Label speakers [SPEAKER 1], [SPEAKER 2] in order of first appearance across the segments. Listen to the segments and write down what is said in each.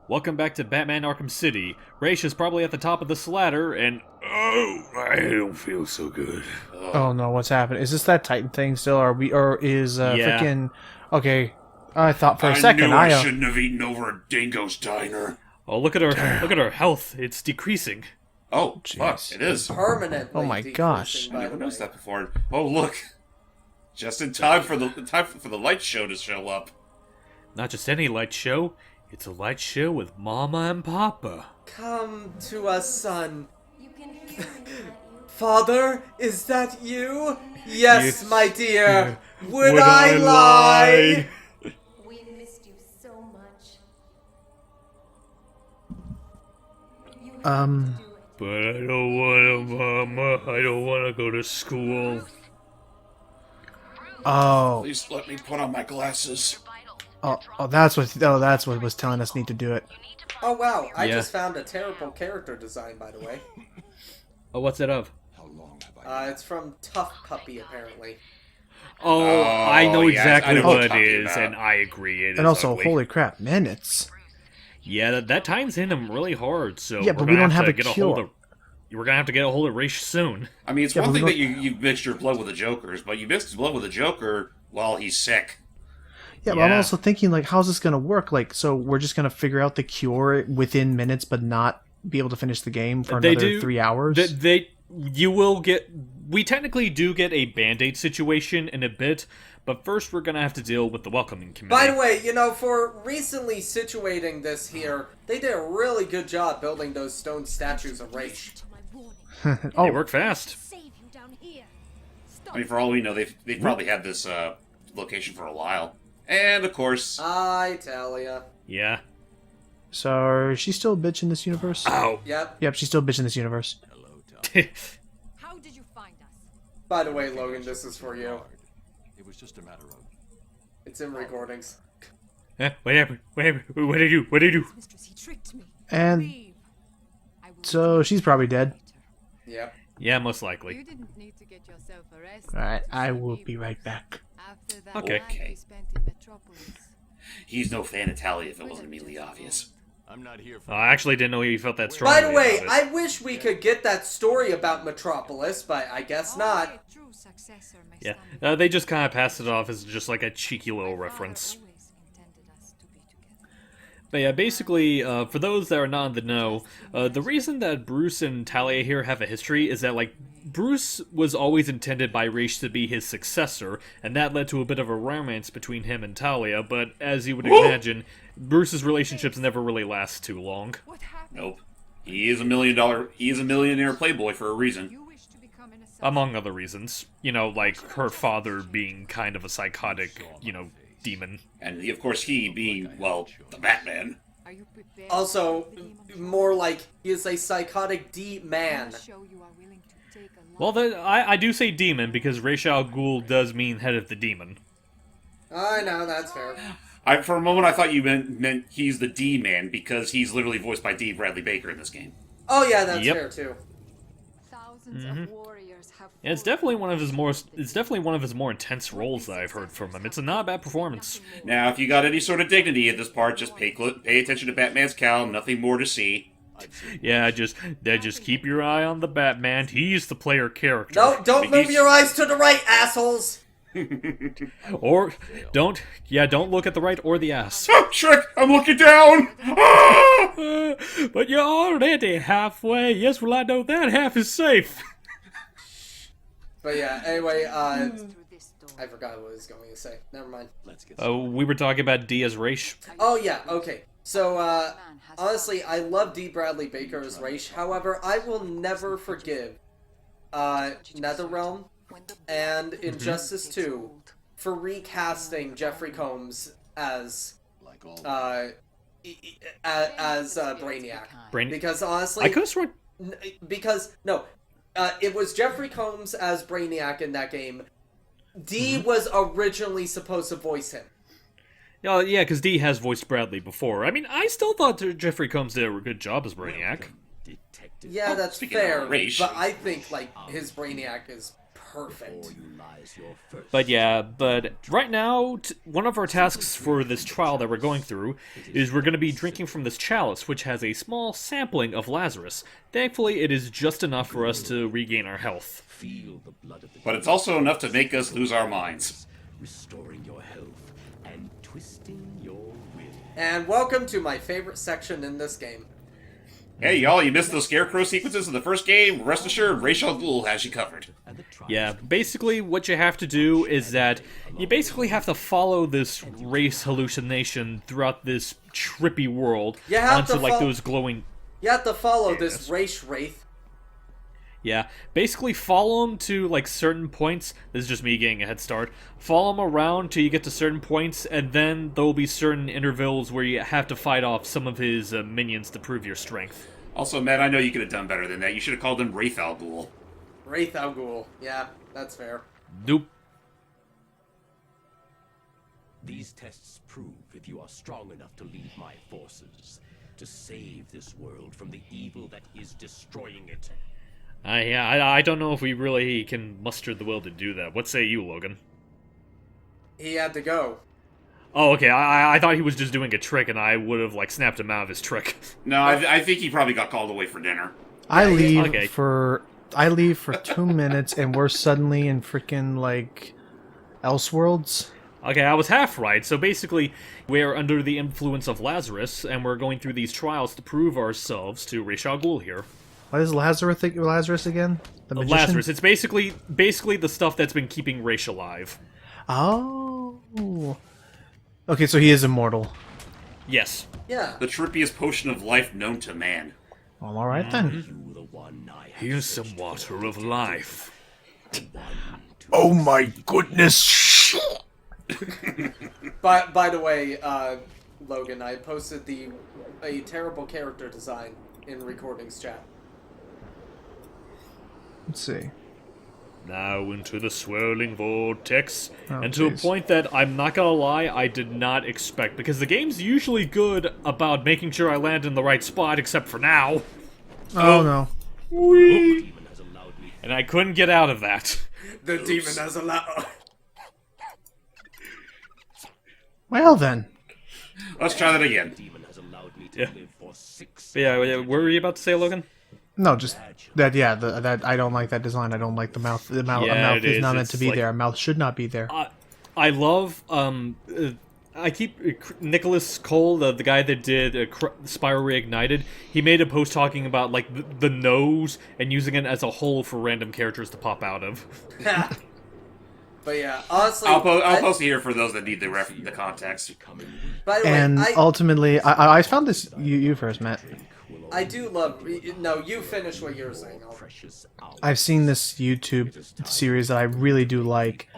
[SPEAKER 1] Welcome back to Batman Arkham City. Raish is probably at the top of this ladder, and I don't feel so good.
[SPEAKER 2] Oh no, what's happening? Is this that Titan thing still? Or is
[SPEAKER 1] Yeah.
[SPEAKER 2] freaking? Okay, I thought for a
[SPEAKER 3] I
[SPEAKER 2] second
[SPEAKER 3] knew I shouldn't have eaten over a dingo's diner.
[SPEAKER 1] Oh, look at her! Look at her health. It's decreasing.
[SPEAKER 3] Oh,
[SPEAKER 2] Jeez.
[SPEAKER 3] fuck, it is.
[SPEAKER 4] Permanently.
[SPEAKER 2] Oh my
[SPEAKER 4] decreasing,
[SPEAKER 2] gosh.
[SPEAKER 3] I
[SPEAKER 4] by
[SPEAKER 3] never
[SPEAKER 4] the
[SPEAKER 3] noticed
[SPEAKER 4] way.
[SPEAKER 3] that before. Oh, look. Just in time for the light show to show up.
[SPEAKER 1] Not just any light show. It's a light show with Mama and Papa.
[SPEAKER 4] Come to us, son.
[SPEAKER 5] You can hear me,
[SPEAKER 4] Father, is that you? Yes,
[SPEAKER 1] Yes.
[SPEAKER 4] my dear. Would,
[SPEAKER 1] Would
[SPEAKER 4] I
[SPEAKER 1] I
[SPEAKER 4] lie?
[SPEAKER 5] we missed you so much. You have
[SPEAKER 2] Um,
[SPEAKER 5] to do it.
[SPEAKER 1] But I don't want to, Mama. I don't want to go to school.
[SPEAKER 2] oh,
[SPEAKER 3] Please let me put on my glasses.
[SPEAKER 2] that's what was telling us need to do it.
[SPEAKER 4] Oh wow, I
[SPEAKER 1] Yeah.
[SPEAKER 4] just found a terrible character design, by the way.
[SPEAKER 1] Oh, what's it of?
[SPEAKER 4] It's from Tough Puppy, apparently.
[SPEAKER 1] Oh, I know
[SPEAKER 3] yes, I
[SPEAKER 1] exactly
[SPEAKER 3] know
[SPEAKER 1] what
[SPEAKER 3] what
[SPEAKER 1] it
[SPEAKER 3] you're talking
[SPEAKER 1] is,
[SPEAKER 3] about.
[SPEAKER 1] and I agree. It is
[SPEAKER 2] And also,
[SPEAKER 1] ugly.
[SPEAKER 2] holy crap, minutes.
[SPEAKER 1] Yeah, that ties in him really hard. So
[SPEAKER 2] Yeah,
[SPEAKER 1] we're
[SPEAKER 2] but we
[SPEAKER 1] gonna
[SPEAKER 2] don't
[SPEAKER 1] have to
[SPEAKER 2] have a
[SPEAKER 1] get a
[SPEAKER 2] cure.
[SPEAKER 1] hold of. We're gonna have to get a hold of Raish soon.
[SPEAKER 3] I mean, it's
[SPEAKER 2] Yeah,
[SPEAKER 3] one
[SPEAKER 2] but we
[SPEAKER 3] thing that
[SPEAKER 2] don't-
[SPEAKER 3] you mixed your blood with the Joker's, but you mixed his blood with the Joker while he's sick.
[SPEAKER 2] Yeah, but I'm
[SPEAKER 1] Yeah.
[SPEAKER 2] also thinking, like, how's this gonna work? Like, so we're just gonna figure out the cure within minutes, but not be able to finish the game for
[SPEAKER 1] They
[SPEAKER 2] another
[SPEAKER 1] do-
[SPEAKER 2] 3 hours?
[SPEAKER 1] You will get. We technically do get a band-aid situation in a bit, but first we're gonna have to deal with the welcoming committee.
[SPEAKER 4] By the way, for recently situating this here, they did a really good job building those stone statues of Raish.
[SPEAKER 1] They
[SPEAKER 2] Oh,
[SPEAKER 1] work fast.
[SPEAKER 5] Save you down here. Stop.
[SPEAKER 3] I mean, for all we know, they've probably had this location for a while. And, of course,
[SPEAKER 4] I tell ya.
[SPEAKER 1] Yeah.
[SPEAKER 2] so she's still a bitch in this universe?
[SPEAKER 1] Ow.
[SPEAKER 4] Yep.
[SPEAKER 2] Yep, she's still a bitch in this universe.
[SPEAKER 5] How did you find us?
[SPEAKER 4] By the way, Logan, this is for you.
[SPEAKER 6] It was just a matter of...
[SPEAKER 4] It's in recordings.
[SPEAKER 1] What happened? What happened? What did I do? What did I do?
[SPEAKER 5] Mistress, he tricked me.
[SPEAKER 2] And
[SPEAKER 5] Leave. I will
[SPEAKER 2] so she's probably dead.
[SPEAKER 4] Yep.
[SPEAKER 1] Yeah, most likely.
[SPEAKER 5] You didn't need to get yourself arrested.
[SPEAKER 2] Alright,
[SPEAKER 5] to
[SPEAKER 2] I
[SPEAKER 5] save
[SPEAKER 2] will
[SPEAKER 5] me.
[SPEAKER 2] be right back.
[SPEAKER 5] After that
[SPEAKER 1] Okay.
[SPEAKER 5] night we spent in Metropolis.
[SPEAKER 3] he's no fan of Talia if it wasn't immediately obvious.
[SPEAKER 6] I'm not here for...
[SPEAKER 1] I actually didn't know you felt that strongly
[SPEAKER 4] By the way,
[SPEAKER 1] about it.
[SPEAKER 4] I wish we could get that story about Metropolis, but I guess not.
[SPEAKER 5] Only a true successor may
[SPEAKER 1] Yeah,
[SPEAKER 5] stand
[SPEAKER 1] they just kind of passed it off as just like a cheeky little
[SPEAKER 5] My father
[SPEAKER 1] reference.
[SPEAKER 5] always intended us to be together.
[SPEAKER 1] But yeah, basically, for those that are not in the know, the reason that Bruce and Talia here have a history is that, like, Bruce was always intended by Raish to be his successor, and that led to a bit of a romance between him and Talia, but as you would imagine, Bruce's relationships never really last too long.
[SPEAKER 5] What happened?
[SPEAKER 3] Nope. He is a millionaire playboy for a reason.
[SPEAKER 5] You wish to become an assassin.
[SPEAKER 1] Among other reasons. You know, like her father being kind of a psychotic, demon.
[SPEAKER 3] And, of course, he being, well, the Batman.
[SPEAKER 5] Are you prepared
[SPEAKER 4] Also,
[SPEAKER 5] for the demon
[SPEAKER 4] more like he is a psychotic D-man.
[SPEAKER 5] show you are willing to take a
[SPEAKER 1] Well, I do say demon because Ra's al Ghul does mean head of the demon.
[SPEAKER 4] I know, that's fair.
[SPEAKER 3] For a moment, I thought you meant he's the D-Man because he's literally voiced by D. Bradley Baker in this game.
[SPEAKER 4] Oh yeah, that's
[SPEAKER 1] Yep.
[SPEAKER 4] fair too.
[SPEAKER 5] Thousands of warriors have
[SPEAKER 1] And it's definitely one of his more intense roles that I've heard from him. It's a not bad performance.
[SPEAKER 3] Now, if you got any sort of dignity at this part, just pay attention to Batman's cowl. Nothing more to see.
[SPEAKER 1] Yeah, just keep your eye on the Batman. He's the player character.
[SPEAKER 4] No, don't move your eyes to the right, assholes!
[SPEAKER 1] Or don't look at the right or the ass.
[SPEAKER 3] Oh, Shrek, I'm looking down! Ah!
[SPEAKER 1] But you're already halfway. Yes, well I know that half is safe.
[SPEAKER 4] But yeah, anyway,
[SPEAKER 5] through this door.
[SPEAKER 4] I forgot what I was going to say. Never mind.
[SPEAKER 6] Let's get...
[SPEAKER 1] We were talking about D as Raish.
[SPEAKER 4] Oh yeah, okay. So, honestly, I love D. Bradley Baker as Raish. However, I will never forgive, NetherRealm and Injustice 2 for recasting Jeffrey Combs as,
[SPEAKER 6] Like all...
[SPEAKER 4] Brainiac. Because honestly,
[SPEAKER 1] I could have sworn.
[SPEAKER 4] it was Jeffrey Combs as Brainiac in that game. D was originally supposed to voice him.
[SPEAKER 1] Oh, yeah, because D has voiced Bradley before. I mean, I still thought Jeffrey Combs did a good job as Brainiac.
[SPEAKER 6] Detective.
[SPEAKER 4] Yeah, that's
[SPEAKER 3] speaking of
[SPEAKER 4] fair.
[SPEAKER 3] Raish-
[SPEAKER 4] But I think like his Brainiac is perfect.
[SPEAKER 1] But yeah, but right now, one of our tasks for this trial that we're going through is we're going to be drinking from this chalice, which has a small sampling of Lazarus. Thankfully, it is just enough for us to regain our health.
[SPEAKER 3] But it's also enough to make us lose our minds.
[SPEAKER 7] Restoring your health and twisting your will.
[SPEAKER 4] And welcome to my favorite section in this game.
[SPEAKER 3] Hey, y'all, you missed those scarecrow sequences in the first game? Rest assured, Ra's al Ghul has you covered.
[SPEAKER 1] Yeah, basically what you have to do is that you basically have to follow this race hallucination throughout this trippy world
[SPEAKER 4] You have
[SPEAKER 1] onto
[SPEAKER 4] to
[SPEAKER 1] like those glowing...
[SPEAKER 4] You have to follow this race wraith.
[SPEAKER 1] Yeah, basically follow him to like certain points. This is just me getting a head start. Follow him around till you get to certain points, and then there will be certain intervals where you have to fight off some of his minions to prove your strength.
[SPEAKER 3] Also, Matt, I know you could have done better than that. You should have called him Ra's al Ghul.
[SPEAKER 4] Wraith Al Ghul. Yeah, that's fair.
[SPEAKER 1] Nope.
[SPEAKER 7] These tests prove if you are strong enough to lead my forces, to save this world from the evil that is destroying it.
[SPEAKER 1] I don't know if we really can muster the will to do that. What say you, Logan?
[SPEAKER 4] He had to go.
[SPEAKER 1] Oh, okay. I thought he was just doing a trick, and I would have like snapped him out of his trick.
[SPEAKER 3] No, I think he probably got called away for dinner.
[SPEAKER 2] I leave
[SPEAKER 1] Okay.
[SPEAKER 2] for 2 minutes, and we're suddenly in freaking like Elseworlds.
[SPEAKER 1] Okay, I was half right. So basically, we're under the influence of Lazarus, and we're going through these trials to prove ourselves to Ra's al Ghul here.
[SPEAKER 2] What is Lazarus again? The magician?
[SPEAKER 1] Lazarus. It's basically the stuff that's been keeping Ra's alive.
[SPEAKER 2] Oh. Okay, so he is immortal.
[SPEAKER 1] Yes.
[SPEAKER 4] Yeah.
[SPEAKER 3] The trippiest potion of life known to man.
[SPEAKER 2] Well, all right then.
[SPEAKER 7] You, the one I have
[SPEAKER 1] Here's some water of life.
[SPEAKER 2] Oh my goodness!
[SPEAKER 4] By the way, Logan, I posted a terrible character design in recordings chat.
[SPEAKER 2] Let's see.
[SPEAKER 1] Now into the swirling vortex,
[SPEAKER 2] Oh,
[SPEAKER 1] and to a
[SPEAKER 2] please.
[SPEAKER 1] point that I'm not gonna lie, I did not expect, because the game's usually good about making sure I land in the right spot, except for now.
[SPEAKER 2] Oh no.
[SPEAKER 1] Whee! And I couldn't get out of that.
[SPEAKER 4] The demon has allowed.
[SPEAKER 2] Well then.
[SPEAKER 3] Let's try that again.
[SPEAKER 7] demon has allowed me to
[SPEAKER 1] Yeah.
[SPEAKER 7] live for 6
[SPEAKER 1] But yeah, what were you about to say, Logan?
[SPEAKER 2] No, just that. Yeah, that I don't like that design. I don't like the mouth. The mouth,
[SPEAKER 1] Yeah,
[SPEAKER 2] a mouth
[SPEAKER 1] it
[SPEAKER 2] is
[SPEAKER 1] is.
[SPEAKER 2] not meant
[SPEAKER 1] It's
[SPEAKER 2] to be
[SPEAKER 1] like-
[SPEAKER 2] there. A mouth should not be there.
[SPEAKER 1] I love, I keep, Nicholas Cole, the guy that did Spyro Reignited, he made a post talking about, like, the nose and using it as a hole for random characters to pop out of.
[SPEAKER 4] But yeah, honestly,
[SPEAKER 3] I'll post it here for those that need the context.
[SPEAKER 4] by the way,
[SPEAKER 2] And ultimately, I found this. You first, Matt.
[SPEAKER 4] I do love. No, you finish what you're saying.
[SPEAKER 7] precious hour.
[SPEAKER 2] I've seen this YouTube series that I really do like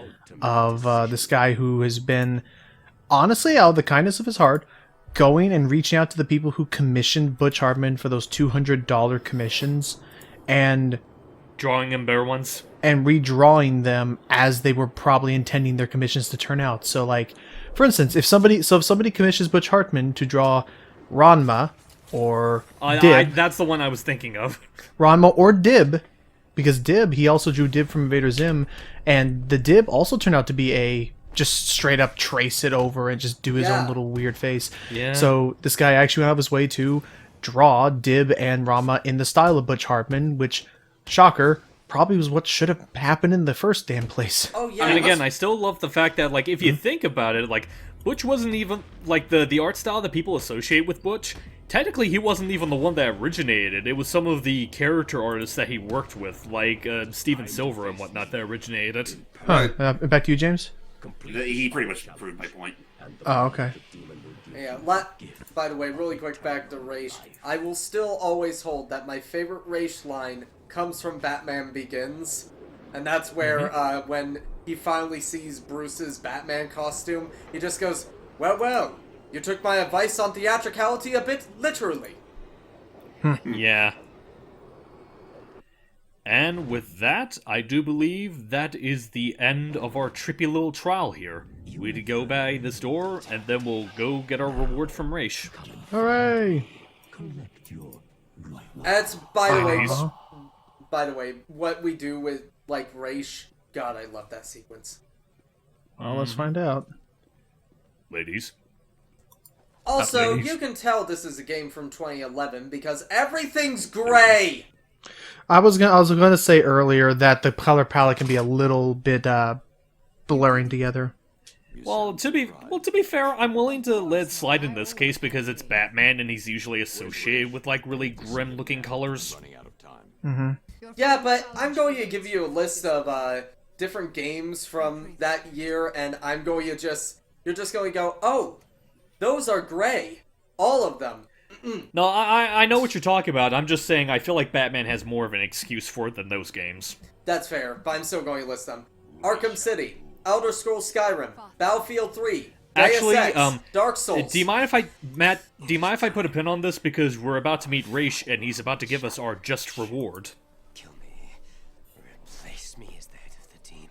[SPEAKER 2] of this guy who has been, honestly, out of the kindness of his heart, going and reaching out to the people who commissioned Butch Hartman for those $200 commissions and
[SPEAKER 1] Drawing in bear ones.
[SPEAKER 2] redrawing them as they were probably intending their commissions to turn out. So, like, for instance, if somebody commissions Butch Hartman to draw Ranma or Dib,
[SPEAKER 1] That's the one I was thinking of.
[SPEAKER 2] Ranma or Dib, because Dib, he also drew Dib from Invader Zim, and the Dib also turned out to be a just straight up trace it over and just do his
[SPEAKER 4] Yeah.
[SPEAKER 2] own little weird face.
[SPEAKER 1] Yeah.
[SPEAKER 2] So this guy actually went out of his way to draw Dib and Rama in the style of Butch Hartman, which, shocker, probably was what should have happened in the first damn place.
[SPEAKER 4] Oh yeah.
[SPEAKER 1] And again, I still love the fact that, like, if you think about it, like, Butch wasn't even, like, the art style that people associate with Butch, technically he wasn't even the one that originated. It was some of the character artists that he worked with, like Steven Silver and whatnot, that originated.
[SPEAKER 2] Huh. Back to you, James?
[SPEAKER 3] He pretty much proved my point.
[SPEAKER 2] Oh, okay.
[SPEAKER 4] Yeah, by the way, really quick back to Raish. I will still always hold that my favorite Raish line comes from Batman Begins. And that's where, when he finally sees Bruce's Batman costume, he just goes, well, you took my advice on theatricality a bit literally.
[SPEAKER 1] Yeah. And with that, I do believe that is the end of our trippy little trial here. We'd go by this door, and then we'll go get our reward from Raish.
[SPEAKER 2] Hooray!
[SPEAKER 4] That's, by the way,
[SPEAKER 2] Uh-huh.
[SPEAKER 4] by the way, what we do with, like, Raish God, I love that sequence.
[SPEAKER 2] Well, let's find out.
[SPEAKER 1] Ladies.
[SPEAKER 4] Also,
[SPEAKER 1] ladies.
[SPEAKER 4] you can tell this is a game from 2011 because everything's gray.
[SPEAKER 2] I was gonna say earlier that the color palette can be a little bit blurring together.
[SPEAKER 1] Well, to be fair, I'm willing to let it slide in this case because it's Batman and he's usually associated with like really grim-looking colors.
[SPEAKER 6] Running out of time.
[SPEAKER 4] Yeah, but I'm going to give you a list of different games from that year, and I'm going to you're just going to go, oh, those are gray, all of them.
[SPEAKER 1] No, I know what you're talking about. I'm just saying I feel like Batman has more of an excuse for it than those games.
[SPEAKER 4] That's fair, but I'm still going to list them. Arkham City, Elder Scrolls Skyrim, Battlefield 3,
[SPEAKER 1] Actually,
[SPEAKER 4] Deus Ex, Dark Souls.
[SPEAKER 1] Do you mind if I put a pin on this because we're about to meet Raish and he's about to give us our just reward.
[SPEAKER 7] Kill me. Replace me as that of the demon.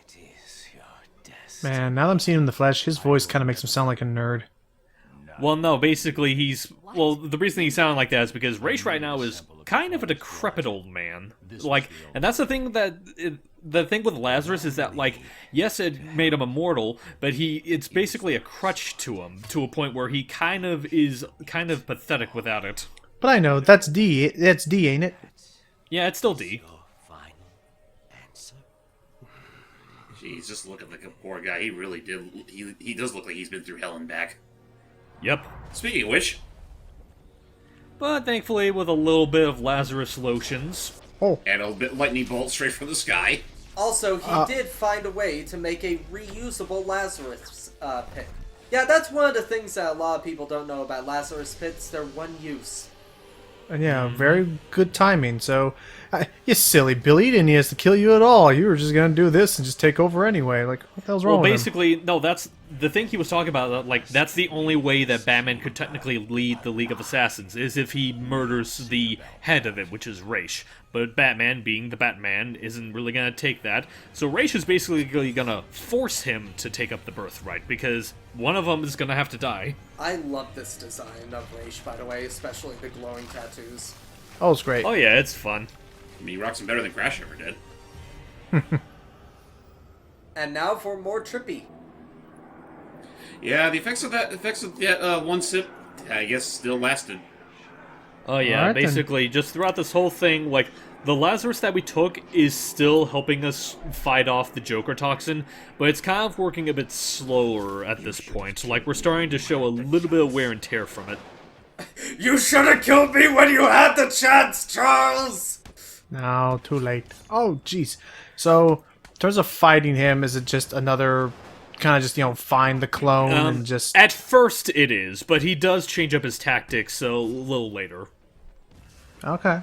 [SPEAKER 7] It is your destiny.
[SPEAKER 2] Man, now that I'm seeing him in the flesh, his voice kind of makes him sound like a nerd.
[SPEAKER 1] Well, no, basically the reason he's sounding like that is because Raish right now is kind of a decrepit old man. Like, and that's the thing the thing with Lazarus is that, like, yes, it made him immortal, but it's basically a crutch to him, to a point where he is kind of pathetic without it.
[SPEAKER 2] But I know, that's D. That's D, ain't it?
[SPEAKER 1] Yeah, it's still D.
[SPEAKER 7] Your final answer.
[SPEAKER 3] Jeez, just looking like a poor guy. He really did. He does look like he's been through hell and back.
[SPEAKER 1] Yep.
[SPEAKER 3] Speaking of which,
[SPEAKER 1] But thankfully, with a little bit of Lazarus lotions.
[SPEAKER 3] and a bit lightning bolt straight from the sky.
[SPEAKER 4] Also, he did find a way to make a reusable Lazarus pit. Yeah, that's one of the things that a lot of people don't know about Lazarus pits. They're one use.
[SPEAKER 2] And yeah, very good timing. So, you silly Billy, you didn't need us to kill you at all. You were just gonna do this and just take over anyway. Like, what the hell's wrong
[SPEAKER 1] Well,
[SPEAKER 2] with him?
[SPEAKER 1] basically, no, that's the thing he was talking about. Like, that's the only way that Batman could technically lead the League of Assassins, is if he murders the head of it, which is Raish. But Batman, being the Batman, isn't really gonna take that. So Raish is basically gonna force him to take up the birthright, because one of them is gonna have to die.
[SPEAKER 4] I love this design of Raish, by the way, especially the glowing tattoos.
[SPEAKER 2] Oh, it's great.
[SPEAKER 1] Oh yeah, it's fun.
[SPEAKER 3] I mean, he rocks him better than Crash ever did.
[SPEAKER 4] And now for more trippy.
[SPEAKER 3] Yeah, the effects of that one sip, I guess, still lasted.
[SPEAKER 1] Oh yeah,
[SPEAKER 2] Alright, then.
[SPEAKER 1] basically, just throughout this whole thing, like, the Lazarus that we took is still helping us fight off the Joker toxin, but it's kind of working a bit slower at this point. Like, we're starting to show a little bit of wear and tear from it.
[SPEAKER 4] You should have killed me when you had the chance, Charles!
[SPEAKER 2] No, too late. Oh, jeez. So, in terms of fighting him, is it just another kind of just, find the clone and just...
[SPEAKER 1] At first it is, but he does change up his tactics a little later.
[SPEAKER 2] Okay.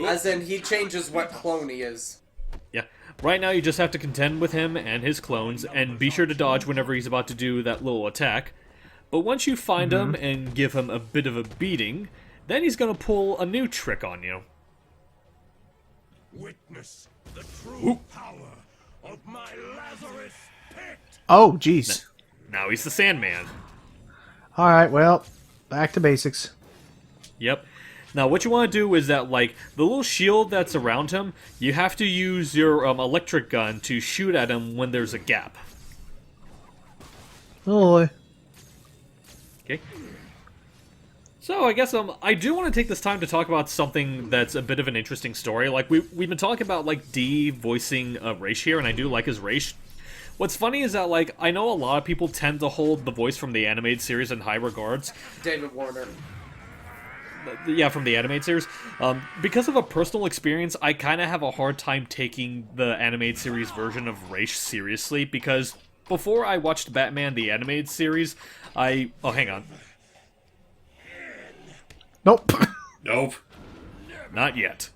[SPEAKER 4] As in, he changes what clone he is.
[SPEAKER 1] Yeah. Right now you just have to contend with him and his clones, and be sure to dodge whenever he's about to do that little attack. But once you find him and give him a bit of a beating, then he's gonna pull a new trick on you.
[SPEAKER 7] Witness the true power of my Lazarus pit.
[SPEAKER 2] Oh, jeez.
[SPEAKER 1] Now he's the Sandman.
[SPEAKER 2] Alright, well, back to basics.
[SPEAKER 1] Yep. Now, what you want to do is that, like, the little shield that's around him, you have to use your electric gun to shoot at him when there's a gap.
[SPEAKER 2] Oh, boy.
[SPEAKER 1] Okay. So, I guess I do want to take this time to talk about something that's a bit of an interesting story. Like, we've been talking about, like, D voicing Raish here, and I do like his Raish. What's funny is that, like, I know a lot of people tend to hold the voice from the animated series in high regards.
[SPEAKER 4] David Warner.
[SPEAKER 1] Yeah, from the animated series. Because of a personal experience, I kind of have a hard time taking the animated series version of Raish seriously, because before I watched Batman the animated series, Oh, hang on.
[SPEAKER 2] Nope.
[SPEAKER 3] Nope.
[SPEAKER 1] Not yet.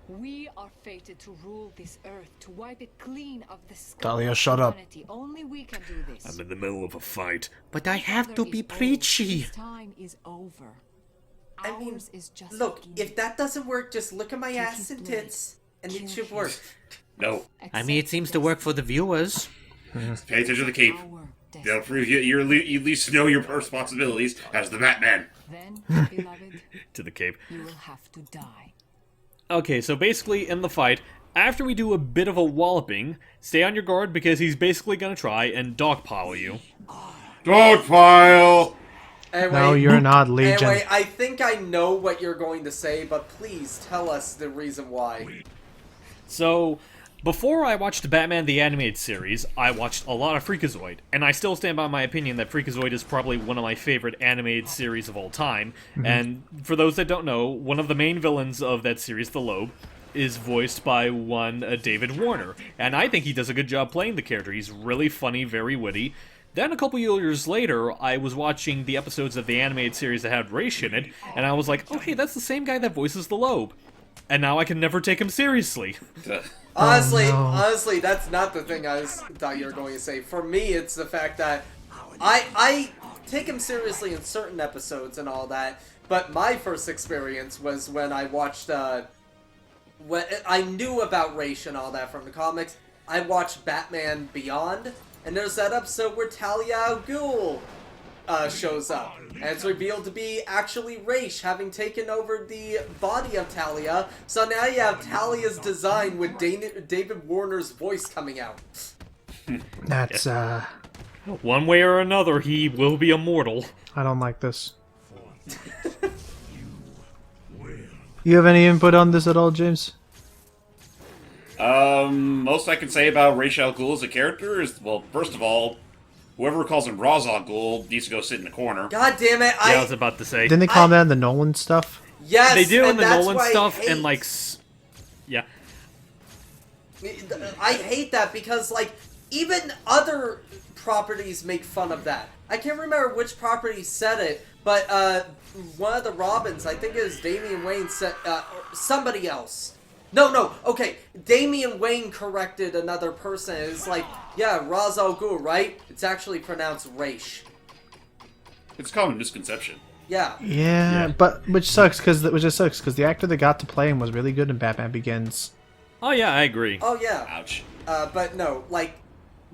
[SPEAKER 5] We are fated to rule this earth, to wipe it clean of the scum
[SPEAKER 2] Talia,
[SPEAKER 5] of
[SPEAKER 2] shut up.
[SPEAKER 5] humanity. Only we can do this.
[SPEAKER 1] I'm in the middle of a fight.
[SPEAKER 8] But I have to
[SPEAKER 5] Mother
[SPEAKER 8] be
[SPEAKER 5] is old.
[SPEAKER 8] preachy.
[SPEAKER 5] His time is over.
[SPEAKER 4] I mean,
[SPEAKER 5] Ours is just
[SPEAKER 4] Look,
[SPEAKER 5] beginning.
[SPEAKER 4] if that doesn't work, just look at my
[SPEAKER 5] Take
[SPEAKER 4] ass
[SPEAKER 5] his
[SPEAKER 4] and
[SPEAKER 5] blade.
[SPEAKER 4] tits, and it
[SPEAKER 5] Kill
[SPEAKER 4] should
[SPEAKER 5] him.
[SPEAKER 4] work.
[SPEAKER 3] No.
[SPEAKER 8] I mean, it seems to work for the viewers.
[SPEAKER 3] Pay attention to the cape.
[SPEAKER 5] Our
[SPEAKER 3] They'll
[SPEAKER 5] destiny.
[SPEAKER 3] prove you at least know your responsibilities as the Batman.
[SPEAKER 5] Then, beloved,
[SPEAKER 1] To the cape.
[SPEAKER 5] you will have to die.
[SPEAKER 1] Okay, so basically in the fight, after we do a bit of a walloping, stay on your guard because he's basically gonna try and dogpile you.
[SPEAKER 3] Dogpile!
[SPEAKER 4] Anyway,
[SPEAKER 2] No, you're not, Legion.
[SPEAKER 4] Anyway, I think I know what you're going to say, but please tell us the reason why.
[SPEAKER 1] So, before I watched Batman the Animated Series, I watched a lot of Freakazoid, and I still stand by my opinion that Freakazoid is probably one of my favorite animated series of all time. And for those that don't know, one of the main villains of that series, the Loeb, is voiced by one David Warner, and I think he does a good job playing the character. He's really funny, very witty. Then a couple years later, I was watching the episodes of the animated series that had Raish in it, and I was like, oh hey, that's the same guy that voices the Loeb. And now I can never take him seriously.
[SPEAKER 4] Honestly,
[SPEAKER 2] Oh, no.
[SPEAKER 4] honestly, that's not the thing thought you were going to say. For me, it's the fact that I take him seriously in certain episodes and all that, but my first experience was when I watched, when I knew about Raish and all that from the comics. I watched Batman Beyond, and there's that episode where Talia al Ghul shows up, and it's revealed to be actually Raish having taken over the body of Talia, so now you have Talia's design with David Warner's voice coming out.
[SPEAKER 2] That's,
[SPEAKER 1] One way or another, he will be immortal.
[SPEAKER 2] I don't like this. You have any input on this at all, James?
[SPEAKER 3] Most I can say about Ra's al Ghul as a character is, well, first of all, whoever calls him Ra's al Ghul needs to go sit in the corner.
[SPEAKER 4] God damn it!
[SPEAKER 1] Yeah, I was about to say.
[SPEAKER 2] Didn't they call that in the Nolan stuff?
[SPEAKER 4] Yes,
[SPEAKER 1] They do in
[SPEAKER 4] and
[SPEAKER 1] the
[SPEAKER 4] that's
[SPEAKER 1] Nolan
[SPEAKER 4] why I
[SPEAKER 1] stuff,
[SPEAKER 4] hate-
[SPEAKER 1] and like, yeah.
[SPEAKER 4] I hate that because, like, even other properties make fun of that. I can't remember which property said it, but one of the Robins, I think it was Damian Wayne, said or somebody else. No, okay. Damian Wayne corrected another person. It's like, yeah, Ra's al Ghul, right? It's actually pronounced Raish.
[SPEAKER 3] It's a common misconception.
[SPEAKER 4] Yeah.
[SPEAKER 2] Yeah, but which sucks because the actor that got to play him was really good in Batman Begins.
[SPEAKER 1] Oh yeah, I agree.
[SPEAKER 4] Oh, yeah.
[SPEAKER 3] Ouch.
[SPEAKER 4] But no, like,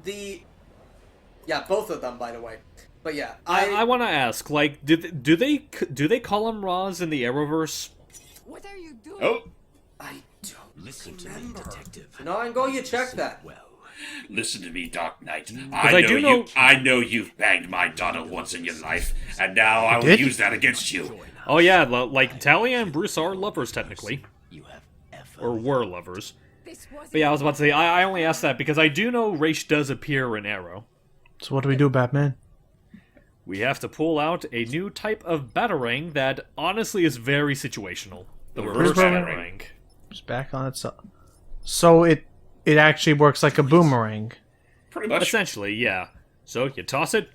[SPEAKER 4] yeah, both of them, by the way. But yeah,
[SPEAKER 1] I want to ask, like, do they call him Roz in the Arrowverse?
[SPEAKER 5] What are you doing?
[SPEAKER 3] Oh,
[SPEAKER 4] I don't
[SPEAKER 7] Listen to me,
[SPEAKER 4] remember.
[SPEAKER 7] detective.
[SPEAKER 4] No, I'm going to check that.
[SPEAKER 7] Well,
[SPEAKER 3] listen to me, Dark Knight.
[SPEAKER 1] I do know-
[SPEAKER 3] I know you've banged my daughter once in your life, and now I will
[SPEAKER 2] did?
[SPEAKER 3] use that against you.
[SPEAKER 1] Oh yeah, like Talia and Bruce are lovers technically,
[SPEAKER 7] you have effort.
[SPEAKER 1] or were lovers.
[SPEAKER 5] This was
[SPEAKER 1] But yeah, I was about to say I only asked that because I do know Raish does appear in Arrow.
[SPEAKER 2] So what do we do, Batman?
[SPEAKER 1] We have to pull out a new type of batarang that honestly is very situational. The reverse
[SPEAKER 3] reverse
[SPEAKER 1] batarang.
[SPEAKER 2] Just back on itself. So it actually works like a boomerang.
[SPEAKER 3] Pretty much.
[SPEAKER 1] Essentially, yeah. So you toss it.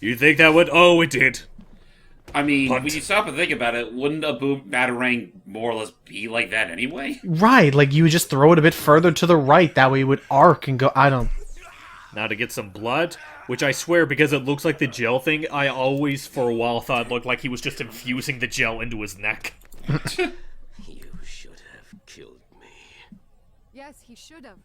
[SPEAKER 1] You think that would? Oh, it did.
[SPEAKER 3] I mean,
[SPEAKER 1] But-
[SPEAKER 3] when you stop and think about it, wouldn't a boom batarang more or less be like that anyway?
[SPEAKER 2] Right, like you would just throw it a bit further to the right. That way it would arc and go. I don't.
[SPEAKER 1] Now to get some blood, which I swear, because it looks like the gel thing, I always for a while thought it looked like he was just infusing the gel into his neck.
[SPEAKER 7] You should have killed me.
[SPEAKER 5] Yes, he should have.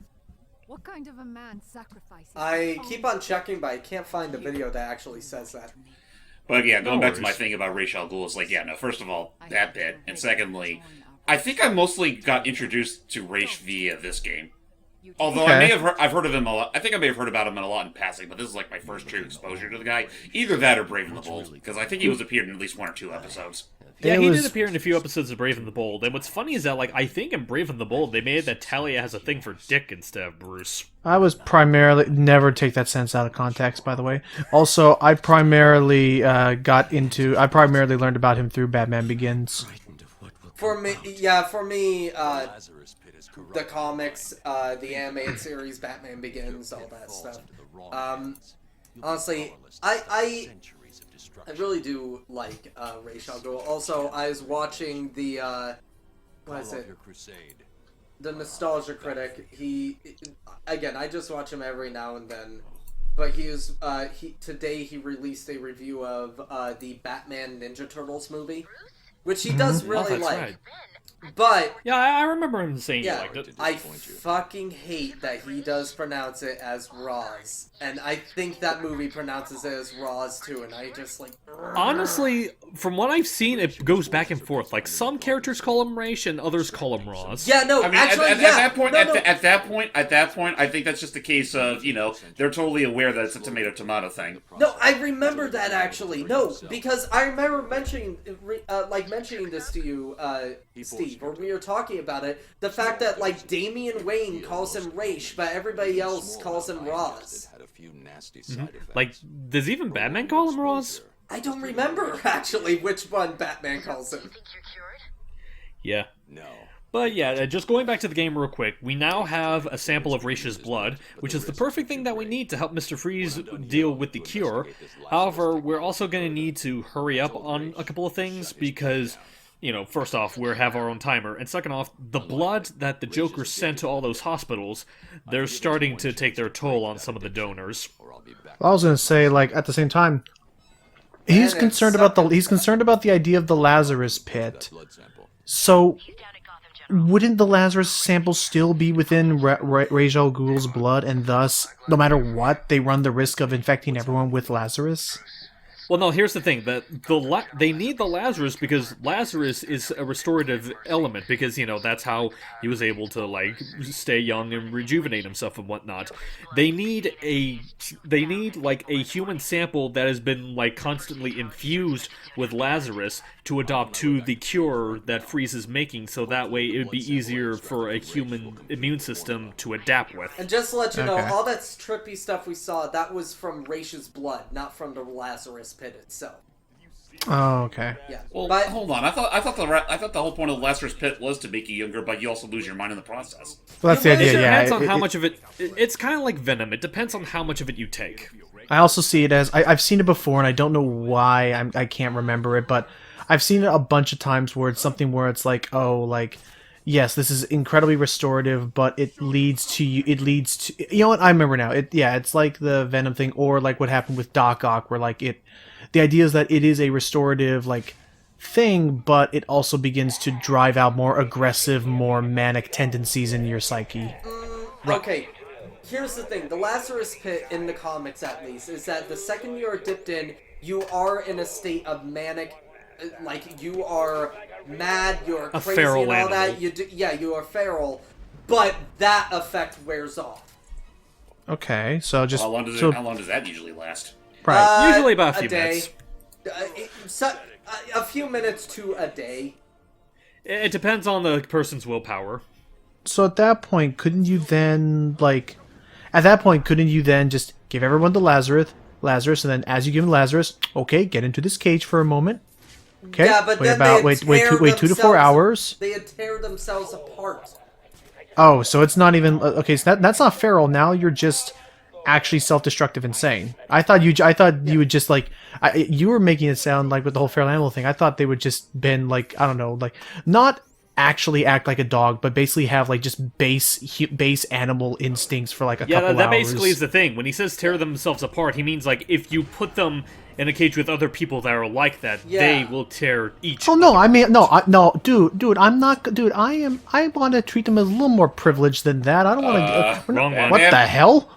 [SPEAKER 5] What kind of a man sacrifices?
[SPEAKER 4] I keep on checking, but I can't find the video that actually says that.
[SPEAKER 3] But yeah, going
[SPEAKER 1] No
[SPEAKER 3] back to my
[SPEAKER 1] worries.
[SPEAKER 3] thing about Ra's al Ghul, it's like, yeah, no, first of all, that bit, and secondly, I think I mostly got introduced to Ra's via this game. Although
[SPEAKER 2] Okay.
[SPEAKER 3] I've heard of him a lot. I think I may have heard about him a lot in passing, but this is like my first true exposure to the guy. Either that or Brave and the Bold, because I think he was appeared in at least one or two episodes.
[SPEAKER 1] Yeah,
[SPEAKER 2] It
[SPEAKER 1] he
[SPEAKER 2] was-
[SPEAKER 1] did appear in a few episodes of Brave and the Bold, and what's funny is that, like, I think in Brave and the Bold, they made it that Talia has a thing for Dick instead of Bruce.
[SPEAKER 2] I was primarily never take that sense out of context. By the way, also I primarily learned about him through Batman Begins.
[SPEAKER 7] Frightened of what will
[SPEAKER 4] For me,
[SPEAKER 6] Lazarus pit is corrupt.
[SPEAKER 4] the comics, the animated series, Batman Begins, all that
[SPEAKER 6] Falls
[SPEAKER 4] stuff.
[SPEAKER 6] into the wrong
[SPEAKER 4] Um,
[SPEAKER 6] hands. You'll be
[SPEAKER 4] honestly,
[SPEAKER 6] powerless
[SPEAKER 4] I-
[SPEAKER 6] to
[SPEAKER 4] I-
[SPEAKER 6] centuries of
[SPEAKER 4] I
[SPEAKER 6] destruction.
[SPEAKER 4] really do like Ra's al Ghul. Also, I was watching the what is
[SPEAKER 6] Call off
[SPEAKER 4] it?
[SPEAKER 6] your crusade.
[SPEAKER 4] The Nostalgia Critic. Again, I just watch him every now and then. But today he released a review of the Batman Ninja Turtles movie, which he does
[SPEAKER 1] Oh,
[SPEAKER 4] really
[SPEAKER 1] that's
[SPEAKER 4] like.
[SPEAKER 1] right.
[SPEAKER 4] But
[SPEAKER 1] Yeah, I remember him saying he
[SPEAKER 4] yeah,
[SPEAKER 1] liked it.
[SPEAKER 4] I fucking hate that he does pronounce it as Roz, and I think that movie pronounces it as Roz too, and I just like.
[SPEAKER 1] Honestly, from what I've seen, it goes back and forth. Like, some characters call him Raish and others call him Roz.
[SPEAKER 4] Yeah, no,
[SPEAKER 3] I mean,
[SPEAKER 4] actually,
[SPEAKER 3] at
[SPEAKER 4] yeah.
[SPEAKER 3] that point,
[SPEAKER 4] no,
[SPEAKER 3] at,
[SPEAKER 4] no.
[SPEAKER 3] at that point, I think that's just a case of they're totally aware that it's a tomato thing.
[SPEAKER 4] No, I remember that actually. No, because I remember mentioning this to you, Steve, or we were talking about it. The fact that like Damian Wayne calls him Raish, but everybody else calls him Roz.
[SPEAKER 1] Like, does even Batman call him Roz?
[SPEAKER 4] I don't remember actually which one Batman calls him.
[SPEAKER 1] Yeah. But yeah, just going back to the game real quick, we now have a sample of Raish's blood, which is the perfect thing that we need to help Mr. Freeze deal with the cure. However, we're also going to need to hurry up on a couple of things because, first off, we have our own timer, and second off, the blood that the Joker sent to all those hospitals, they're starting to take their toll on some of the donors.
[SPEAKER 2] I was gonna say, like, at the same time, he's concerned about the idea of the Lazarus pit. So, wouldn't the Lazarus sample still be within Ra's al Ghul's blood, and thus, no matter what, they run the risk of infecting everyone with Lazarus?
[SPEAKER 1] Well, no, here's the thing. They need the Lazarus because Lazarus is a restorative element because, that's how he was able to, like, stay young and rejuvenate himself and whatnot. They need, like, a human sample that has been, like, constantly infused with Lazarus to adopt to the cure that Freeze is making, so that way it would be easier for a human immune system to adapt with.
[SPEAKER 4] And just to let you know,
[SPEAKER 2] Okay.
[SPEAKER 4] all that trippy stuff we saw, that was from Raish's blood, not from the Lazarus pit itself.
[SPEAKER 2] Oh, okay.
[SPEAKER 4] Yeah.
[SPEAKER 3] Well,
[SPEAKER 4] but,
[SPEAKER 3] hold on. I thought the whole point of the Lazarus Pit was to make you younger, but you also lose your mind in the process.
[SPEAKER 2] Well, that's the
[SPEAKER 1] It
[SPEAKER 2] idea, yeah.
[SPEAKER 1] depends on how much of it... It's kind of like Venom. It depends on how much of it you take.
[SPEAKER 2] I also see it as... I've seen it before, and I don't know why I can't remember it, but I've seen it a bunch of times where it's something where it's like, oh, like, yes, this is incredibly restorative, but it leads to... You know what? I remember now. It's like the Venom thing, or like what happened with Doc Ock, where, like, the idea is that it is a restorative, like, thing, but it also begins to drive out more aggressive, more manic tendencies in your psyche.
[SPEAKER 4] okay, here's the thing. The Lazarus pit, in the comics at least, is that the second you're dipped in, you are in a state of manic, like, you are mad, you're
[SPEAKER 1] A
[SPEAKER 4] crazy
[SPEAKER 1] feral
[SPEAKER 4] and all
[SPEAKER 1] animal.
[SPEAKER 4] that. You are feral, but that effect wears off.
[SPEAKER 2] Okay, so just...
[SPEAKER 3] How long does
[SPEAKER 2] so,
[SPEAKER 3] how long does that usually last?
[SPEAKER 2] Right.
[SPEAKER 1] Usually about a few
[SPEAKER 4] day.
[SPEAKER 1] minutes.
[SPEAKER 4] A few minutes to a day.
[SPEAKER 1] It depends on the person's willpower.
[SPEAKER 2] So at that point, couldn't you then, like... At that point, couldn't you then just give everyone the Lazarus, and then as you give them Lazarus, okay, get into this cage for a moment. Okay,
[SPEAKER 4] Yeah, but then
[SPEAKER 2] wait 2 to 4 hours.
[SPEAKER 4] They'd tear themselves apart.
[SPEAKER 2] Oh, so it's not even... Okay, so that's not feral. Now you're just actually self-destructive insane. I thought you would just, like... you were making it sound like with the whole feral animal thing, I thought they would just been, like, I don't know, like... Not actually act like a dog, but basically have, like, just base animal instincts for, like, a couple
[SPEAKER 1] Yeah, that
[SPEAKER 2] hours.
[SPEAKER 1] basically is the thing. When he says tear themselves apart, he means, like, if you put them in a cage with other people that are like that, they
[SPEAKER 4] Yeah.
[SPEAKER 1] will tear each
[SPEAKER 2] Oh no!
[SPEAKER 1] other.
[SPEAKER 2] I mean, no, dude. I'm not, dude. I want to treat them as a little more privileged than that. I don't want to.
[SPEAKER 1] wrong one.
[SPEAKER 2] What the hell?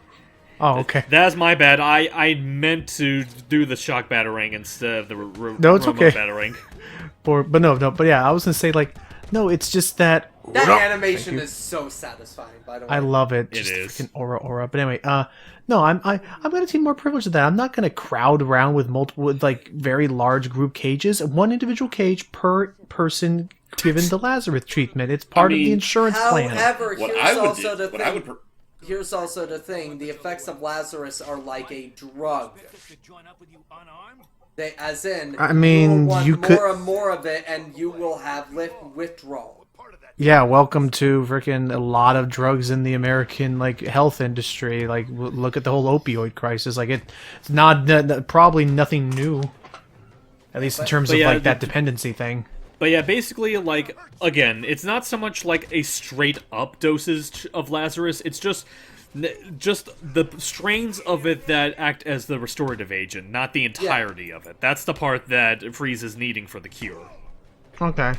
[SPEAKER 2] Oh, okay.
[SPEAKER 1] That's my bad. I meant to do the shock battering instead of the
[SPEAKER 2] No, it's
[SPEAKER 1] remote
[SPEAKER 2] okay.
[SPEAKER 1] battering.
[SPEAKER 2] But yeah, I was gonna say, like, no, it's just that.
[SPEAKER 4] That animation is so satisfying, by the way.
[SPEAKER 2] I love it.
[SPEAKER 1] It
[SPEAKER 2] Just
[SPEAKER 1] is.
[SPEAKER 2] freaking aura. But anyway, no, I'm gonna take more privilege than that. I'm not gonna crowd around with like very large group cages. One individual cage per person given the Lazarus treatment. It's part of the insurance plan.
[SPEAKER 4] However,
[SPEAKER 3] What
[SPEAKER 4] here's
[SPEAKER 3] I would
[SPEAKER 4] also
[SPEAKER 3] do,
[SPEAKER 4] the
[SPEAKER 3] what I
[SPEAKER 4] thing.
[SPEAKER 3] would,
[SPEAKER 4] Here's also the thing. The effects of Lazarus are like a drug. They, as in,
[SPEAKER 2] I mean,
[SPEAKER 4] you will want
[SPEAKER 2] you
[SPEAKER 4] more
[SPEAKER 2] could-
[SPEAKER 4] and more of it, and you will have withdrawal.
[SPEAKER 2] Yeah, welcome to freaking a lot of drugs in the American, like, health industry. Like, look at the whole opioid crisis. Like, it's not probably nothing new, at least in terms
[SPEAKER 1] But
[SPEAKER 2] of
[SPEAKER 1] yeah,
[SPEAKER 2] like that dependency thing.
[SPEAKER 1] But yeah, basically, like, again, it's not so much like a straight-up dosage of Lazarus, it's just the strains of it that act as the restorative agent, not the entirety of it. That's the part that Freeze is needing for the cure.
[SPEAKER 2] Okay.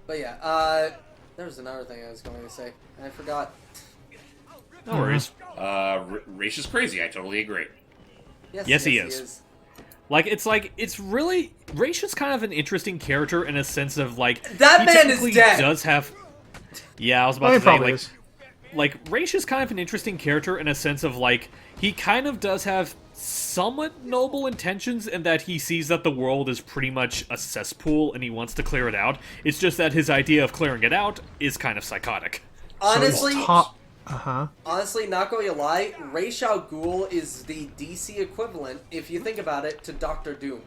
[SPEAKER 4] But yeah, there was another thing I was going to say, and I forgot.
[SPEAKER 1] No worries.
[SPEAKER 3] Raish is crazy. I totally agree.
[SPEAKER 1] Yes, he is. It's really Raish is kind of an interesting character in a sense of
[SPEAKER 4] That
[SPEAKER 1] he
[SPEAKER 4] man is
[SPEAKER 1] technically
[SPEAKER 4] dead.
[SPEAKER 1] Does have. Yeah, I was about
[SPEAKER 2] Oh, he
[SPEAKER 1] to say
[SPEAKER 2] probably is.
[SPEAKER 1] Raish is kind of an interesting character in a sense of he kind of does have somewhat noble intentions in that he sees that the world is pretty much a cesspool and he wants to clear it out. It's just that his idea of clearing it out is kind of psychotic.
[SPEAKER 4] Honestly,
[SPEAKER 2] Uh-huh.
[SPEAKER 4] honestly, not going to lie, Ra's al Ghul is the DC equivalent, if you think about it, to Doctor Doom.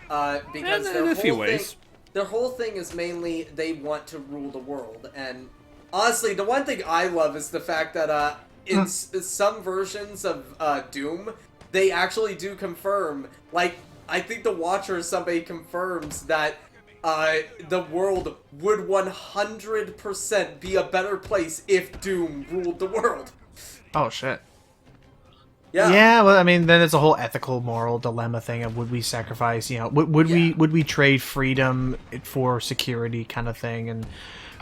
[SPEAKER 4] Because
[SPEAKER 1] In a few ways.
[SPEAKER 4] Their whole thing is mainly they want to rule the world, and honestly, the one thing I love is the fact that in some versions of Doom, they actually do confirm, I think the Watcher or somebody confirms that the world would 100% be a better place if Doom ruled the world.
[SPEAKER 2] Oh, shit.
[SPEAKER 4] Yeah.
[SPEAKER 2] Yeah, well, I mean, then it's a whole ethical, moral dilemma thing of would we sacrifice, would we trade freedom for security kind of thing and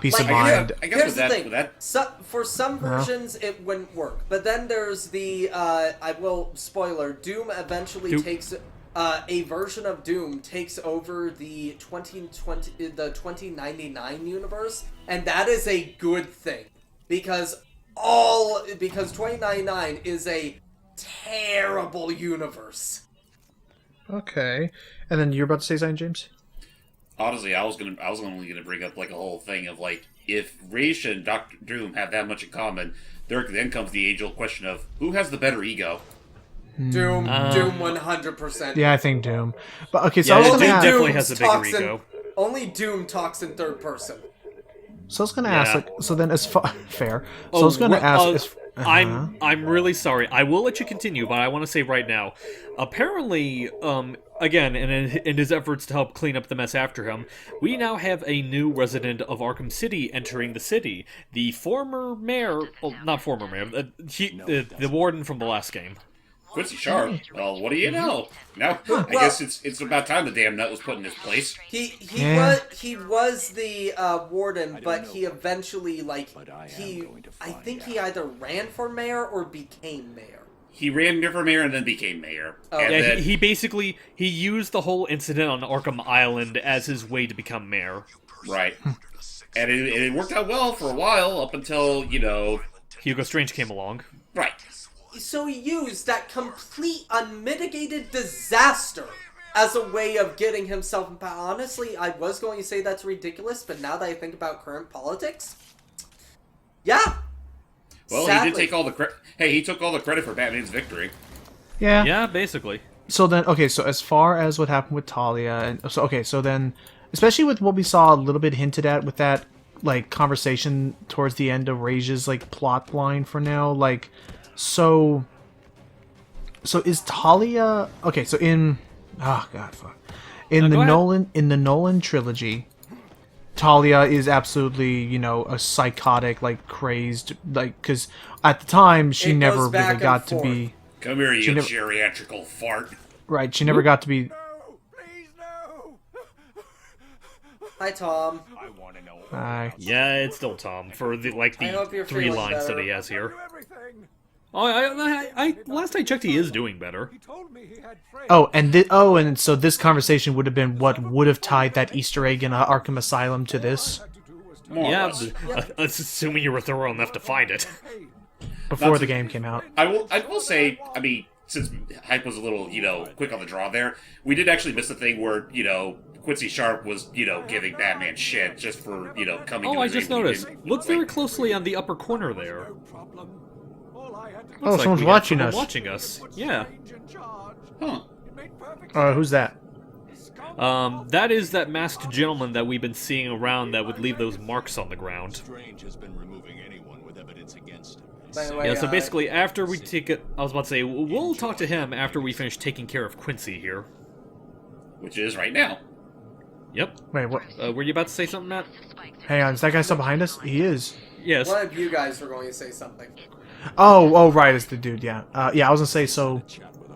[SPEAKER 2] peace of mind.
[SPEAKER 3] I guess
[SPEAKER 4] Here's
[SPEAKER 3] with
[SPEAKER 4] the
[SPEAKER 3] that,
[SPEAKER 4] thing.
[SPEAKER 3] with that,
[SPEAKER 4] For some versions, it wouldn't work. But then there's the, I will, spoiler, Doom eventually takes, a version of Doom takes over the 2099 universe, and that is a good thing. Because 2099 is a terrible universe.
[SPEAKER 2] Okay. And then you're about to say something, James?
[SPEAKER 3] honestly, I was only gonna bring up a whole thing of if Raish and Doctor Doom have that much in common, there then comes the age-old question of who has the better ego.
[SPEAKER 4] Doom 100%.
[SPEAKER 2] Yeah, I think Doom. But okay, so
[SPEAKER 1] Yeah,
[SPEAKER 2] I was
[SPEAKER 1] Doom
[SPEAKER 2] gonna ask.
[SPEAKER 1] definitely has a bigger
[SPEAKER 4] talks
[SPEAKER 1] ego.
[SPEAKER 4] Only Doom talks in third person.
[SPEAKER 2] So I was gonna
[SPEAKER 1] Yeah.
[SPEAKER 2] ask. So then, as far fair. So I was gonna ask.
[SPEAKER 1] I'm really sorry. I will let you continue, but I want to say right now, apparently, again, in his efforts to help clean up the mess after him, we now have a new resident of Arkham City entering the city. The former mayor, well, not former mayor, the warden from the last game.
[SPEAKER 3] Quincy Sharp. Well, what do you know? Now, I guess it's about time the damn nut was put in his place.
[SPEAKER 4] He
[SPEAKER 2] Yeah.
[SPEAKER 4] was the warden, but he eventually I think he either ran for mayor or became mayor.
[SPEAKER 3] He ran for mayor and then became mayor.
[SPEAKER 4] Oh.
[SPEAKER 3] And
[SPEAKER 1] Yeah,
[SPEAKER 3] then,
[SPEAKER 1] he basically used the whole incident on Arkham Island as his way to become mayor.
[SPEAKER 3] right. And it worked out well for a while, up until,
[SPEAKER 1] Hugo Strange came along.
[SPEAKER 3] right.
[SPEAKER 4] So he used that complete unmitigated disaster as a way of getting himself in power. Honestly, I was going to say that's ridiculous, but now that I think about current politics, yeah.
[SPEAKER 3] Well,
[SPEAKER 4] Sadly.
[SPEAKER 3] he did take all the credit. Hey, he took all the credit for Batman's victory.
[SPEAKER 2] Yeah.
[SPEAKER 1] Yeah, basically.
[SPEAKER 2] So then, okay. So as far as what happened with Talia, and so okay. So then, especially with what we saw a little bit hinted at with that conversation towards the end of Rage's plot line for now, So is Talia okay? So in in
[SPEAKER 1] go
[SPEAKER 2] the
[SPEAKER 1] ahead.
[SPEAKER 2] Nolan trilogy, Talia is absolutely a psychotic, crazed, because at the time she
[SPEAKER 4] It
[SPEAKER 2] never
[SPEAKER 4] goes back
[SPEAKER 2] really
[SPEAKER 4] and
[SPEAKER 2] got to
[SPEAKER 4] forth.
[SPEAKER 2] be
[SPEAKER 3] Come here, you
[SPEAKER 2] never-
[SPEAKER 3] geriatrical fart.
[SPEAKER 2] right. She never got to be.
[SPEAKER 4] Hi, Tom.
[SPEAKER 1] Yeah, it's still Tom for the
[SPEAKER 4] I hope you're
[SPEAKER 1] 3
[SPEAKER 4] feeling
[SPEAKER 1] lines
[SPEAKER 4] better.
[SPEAKER 1] that he has here. Oh, I last I checked, he is doing better.
[SPEAKER 2] And so this conversation would have been what would have tied that Easter egg in Arkham Asylum to this
[SPEAKER 3] More or
[SPEAKER 1] Yeah,
[SPEAKER 3] less.
[SPEAKER 1] assuming you were thorough enough to find it.
[SPEAKER 2] before the game came out.
[SPEAKER 3] I will say, since hype was a little, quick on the draw there, we did actually miss the thing where, Quincy Sharp was, giving Batman shit just for, coming
[SPEAKER 1] Oh,
[SPEAKER 3] to
[SPEAKER 1] I
[SPEAKER 3] his
[SPEAKER 1] just
[SPEAKER 3] aid when he
[SPEAKER 1] noticed.
[SPEAKER 3] didn't.
[SPEAKER 1] Look
[SPEAKER 3] It's
[SPEAKER 1] very
[SPEAKER 3] like,
[SPEAKER 1] closely on the upper corner there.
[SPEAKER 2] Oh,
[SPEAKER 1] Looks like
[SPEAKER 2] someone's
[SPEAKER 1] we got
[SPEAKER 2] watching
[SPEAKER 1] someone
[SPEAKER 2] us.
[SPEAKER 1] Watching us. Yeah.
[SPEAKER 3] Huh.
[SPEAKER 2] Who's that?
[SPEAKER 1] That is that masked gentleman that we've been seeing around that would leave those marks on the ground.
[SPEAKER 7] Strange has been removing anyone with evidence against him.
[SPEAKER 4] By the way,
[SPEAKER 1] Yeah, so basically, after we take it, I was about to say, we'll talk to him after we finish taking care of Quincy here.
[SPEAKER 3] Which is right now.
[SPEAKER 1] Yep.
[SPEAKER 2] Wait, what?
[SPEAKER 1] Were you about to say something, Matt?
[SPEAKER 2] Hang on, is that guy still behind us? He is.
[SPEAKER 1] Yes.
[SPEAKER 4] one of you guys were going to say something.
[SPEAKER 2] Oh, right, it's the dude. Yeah, yeah. I was gonna say. So,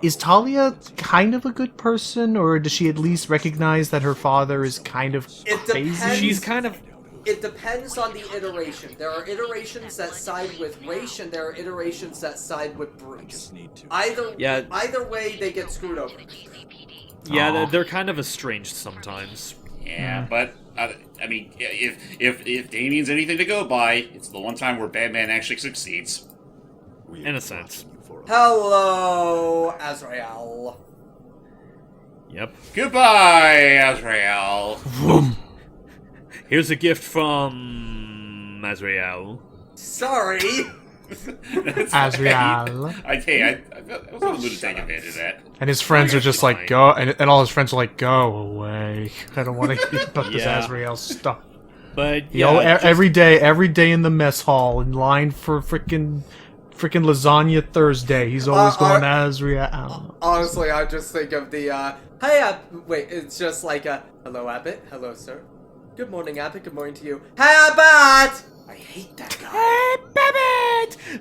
[SPEAKER 2] is Talia kind of a good person, or does she at least recognize that her father is kind of
[SPEAKER 4] It
[SPEAKER 2] crazy?
[SPEAKER 4] depends.
[SPEAKER 1] She's kind of...
[SPEAKER 4] it depends on the iteration. There are iterations that side with Raish, and there are iterations that side with Bruce. Either way, they get screwed over.
[SPEAKER 1] Yeah,
[SPEAKER 2] Aw.
[SPEAKER 1] they're kind of estranged sometimes.
[SPEAKER 3] Yeah, but I mean, if Damien's anything to go by, it's the one time where Batman actually succeeds.
[SPEAKER 1] In a sense.
[SPEAKER 4] Hello, Azrael.
[SPEAKER 1] Yep.
[SPEAKER 3] Goodbye, Azrael.
[SPEAKER 1] Here's a gift from Azrael.
[SPEAKER 4] Sorry.
[SPEAKER 2] Azrael.
[SPEAKER 3] I was going to take advantage of that.
[SPEAKER 2] And his friends are just like, go, and all his friends are like, go away. I don't want to hear about this
[SPEAKER 1] Yeah.
[SPEAKER 2] Azrael stuff.
[SPEAKER 1] But
[SPEAKER 2] You know,
[SPEAKER 1] yeah,
[SPEAKER 2] every day in the mess hall, in line for freaking lasagna Thursday, he's always going Azrael.
[SPEAKER 4] Honestly, I just think of the, hey, wait, it's just like, hello, Abbott. Hello, sir. Good morning, Abbott. Good morning to you. Hey, Abbott! I hate that guy.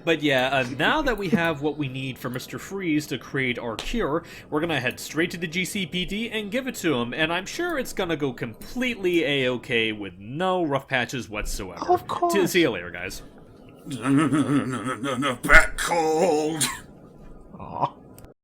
[SPEAKER 1] But yeah, now that we have what we need for Mr. Freeze to create our cure, we're gonna head straight to the GCPD and give it to him, and I'm sure it's gonna go completely A-okay with no rough patches whatsoever.
[SPEAKER 2] Of course.
[SPEAKER 1] See you later, guys.
[SPEAKER 3] Bat cold.
[SPEAKER 2] Aw.